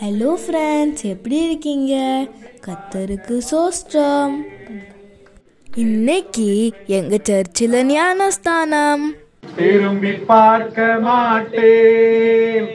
Hello friends, எப்படி இருக்கீங்க? கர்த்தருக்கு ஸ்தோத்திரம். இன்னைக்கு எங்க சர்ச்சில் ஞானஸ்தானம். திரும்பி பார்க்க மாட்டேன்,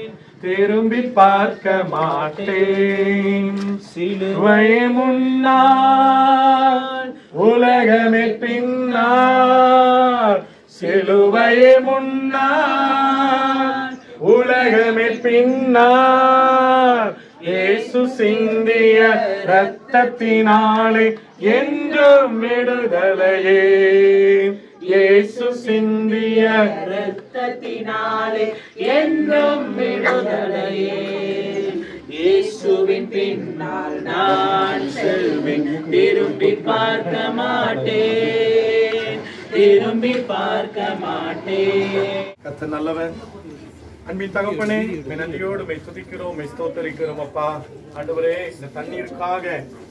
திரும்பி பார்க்க மாட்டேன். சிலுவை முன்னால் உலகமே பின்னால், சிலுவை முன்னால் உலகமே பின்னால். இயேசு சிந்திய இரத்தத்தினாலே என்றும் விடுதலையே, இயேசு சிந்திய இரத்தத்தினாலே என்றும் விடுதலையே. இயேசுவின் பின்னால் நான் செல்வேன், திரும்பி பார்க்க மாட்டேன், திரும்பி பார்க்க மாட்டேன். கர்த்தர் நல்லவர். அன்பின் தகப்பனே, நன்றியோடு மெய் துதிக்கிறோம், மெய் ஸ்தோத்தரிக்கிறோம். அப்பா ஆண்டவரே, இந்த தண்ணீருக்காக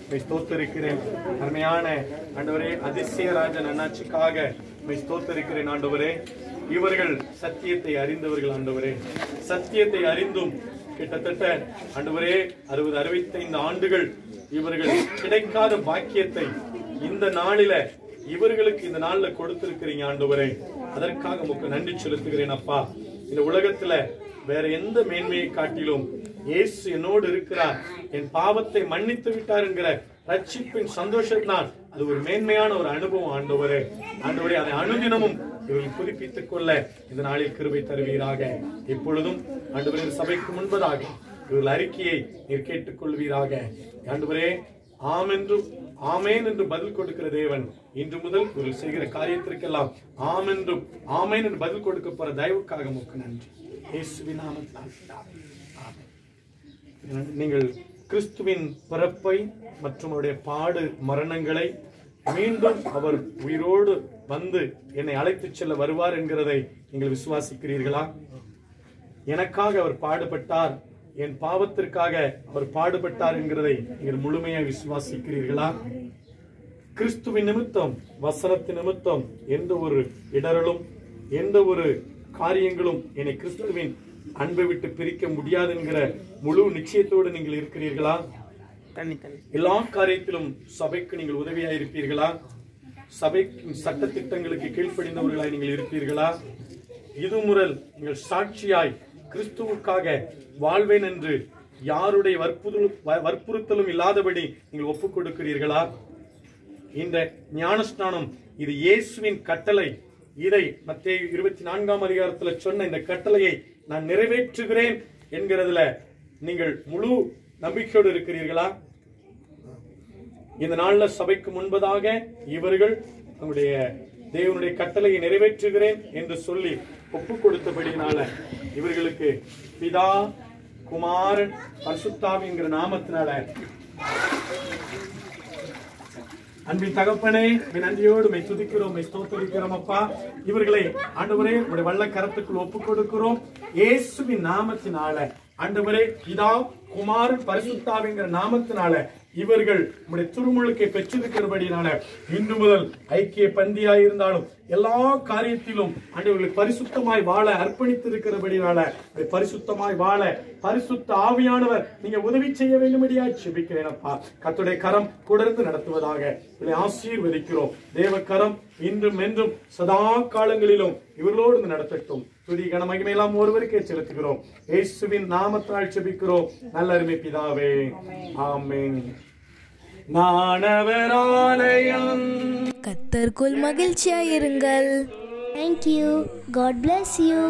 மெய் ஸ்தோத்தரிக்கிறேன். அருமையான ஆண்டவரே, அதிசயராஜன் அண்ணாச்சிக்காக மெய் ஸ்தோத்தரிக்கிறேன். ஆண்டவரே, இவர்கள் சத்தியத்தை அறிந்தவர்கள். ஆண்டவரே, சத்தியத்தை அறிந்தும் கிட்டத்தட்ட ஆண்டவரே 60-65 ஆண்டுகள் இவர்கள் கிடைக்காத பாக்கியத்தை இந்த நாளில இவர்களுக்கு இந்த நாள்ல கொடுத்திருக்கிறீங்க. ஆண்டவரே, அதற்காக உங்களுக்கு நன்றி செலுத்துகிறேன். அப்பா, இந்த உலகத்துல வேற எந்த மேன்மையை காட்டிலும் இயேசு என்னோடு இருக்கிறார், என் பாவத்தை மன்னித்து விட்டார் என்கிற ரட்சிப்பின் சந்தோஷத்தினால் அது ஒரு மேன்மையான ஒரு அனுபவம். ஆண்டவரே, ஆண்டவரே, அதை அனுதினமும் இவர்கள் புதுப்பித்துக் கொள்ள இந்த நாளில் கிருபை தருவீராக. இப்பொழுதும் ஆண்டவரே, சபைக்கு முன்பதாக இவர்கள் அறிக்கையை நீர் கேட்டுக் கொள்வீராக. ஆண்டவரே, ஆம் என்றும் ஆமேன் என்று பதில் கொடுக்கிற தேவன், இன்று முதல் இவர்கள் செய்கிற காரியத்திற்கெல்லாம் ஆம் என்றும் ஆமேன் என்று பதில் கொடுக்க போற தயவுக்காக உமக்கு நன்றி. இயேசுவின் நாமத்தால் ஆமென். நீங்கள் கிறிஸ்துவின் பிறப்பை மற்றும் அவருடைய பாடு மரணங்களை மீண்டும் அவர் உயிரோடு வந்து என்னை அழைத்துச் செல்ல வருவார் என்கிறதை நீங்கள் விசுவாசிக்கிறீர்களா? எனக்காக அவர் பாடுபட்டார், என் பாவத்திற்காக அவர் பாடுபட்டார் என்கிறதை நீங்கள் முழுமையாக விசுவாசிக்கிறீர்களா? கிறிஸ்துவின் நிமித்தம், வசனத்தின் நிமித்தம் எந்த ஒரு இடரலும் எந்த ஒரு காரியங்களும் என்னை கிறிஸ்துவின் அன்பை விட்டு பிரிக்க முடியாது என்கிற முழு நிச்சயத்தோடு நீங்கள் இருக்கிறீர்களா? எல்லா காரியத்திலும் சபைக்கு நீங்கள் உதவியா இருப்பீர்களா? சபைக்கு சட்ட திட்டங்களுக்கு கீழ்ப்படிந்தவர்களாய் நீங்கள் இருப்பீர்களா? இது முதல் நீங்கள் சாட்சியாய் கிறிஸ்துவுக்காக வாழ்வேன் என்று யாருடைய வற்புறுத்தலும் இல்லாதபடி நீங்கள் ஒப்புக் கொடுக்கிறீர்களா? இந்த ஞானஸ்நானம் இது இயேசுவின் கட்டளை. இதை மத்தேயு 24ஆம் அதிகாரத்துல சொன்ன இந்த கட்டளையை நான் நிறைவேற்றுகிறேன் என்கிறதுல நீங்கள் முழு நம்பிக்கையோடு இருக்கிறீர்களா? இந்த நாள்ல சபைக்கு முன்பதாக இவர்கள் தங்களுடைய தேவனுடைய கட்டளையை நிறைவேற்றுகிறேன் என்று சொல்லி ஒப்புக் கொடுத்தபடியினால இவர்களுக்கு பிதா, குமாரன், பரிசுத்தாவிங்கிற நாமத்தினால அன்பின் தகப்பனே, நன்றியோடு மெய் துதிக்கிறோம், மெய் ஸ்தோத்திரிக்கிறோம். அப்பா, இவர்களை ஆண்டவரே உடைய வல்ல கரத்துக்குள் ஒப்புக் கொடுக்கிறோம். இயேசுவின் நாமத்தினால ஆண்டவரே, பிதா, குமாரன், பரிசுத்தாவிங்கிற நாமத்தினால இவர்கள் உடைய திருமுழுக்கை பெற்றிருக்கிறபடினால இன்று முதல் ஐக்கிய பந்தியாய் இருந்தாலும் எல்லா காரியத்திலும் ஆண்டவர்களுக்கு பரிசுத்தமாய் வாழ அர்ப்பணித்திருக்கிறபடினால பரிசுத்தமாய் வாழ பரிசுத்த ஆவியானவர் நீங்க உதவி செய்ய வேண்டும்படியா ஜெபிக்கிறேன். அப்பா, கர்த்தருடைய கரம் தொடர்ந்து நடத்துவதாக இவர்களை ஆசீர்வதிக்கிறோம். தேவ கரம் இன்றும் என்றும் சதா காலங்களிலும் இவர்களோடு நடத்தட்டும். துதி கன மகிமையெல்லாம் ஒருவருக்கே செலுத்துகிறோம். இயேசுவின் நாமத்தால் ஜெபிக்கிறோம் நல்ல அருமை பிதாவே, ஆமென். மாணவராலயம். கர்த்தருக்குள் மகிழ்ச்சியாயிருங்கள். Thank you. God bless you.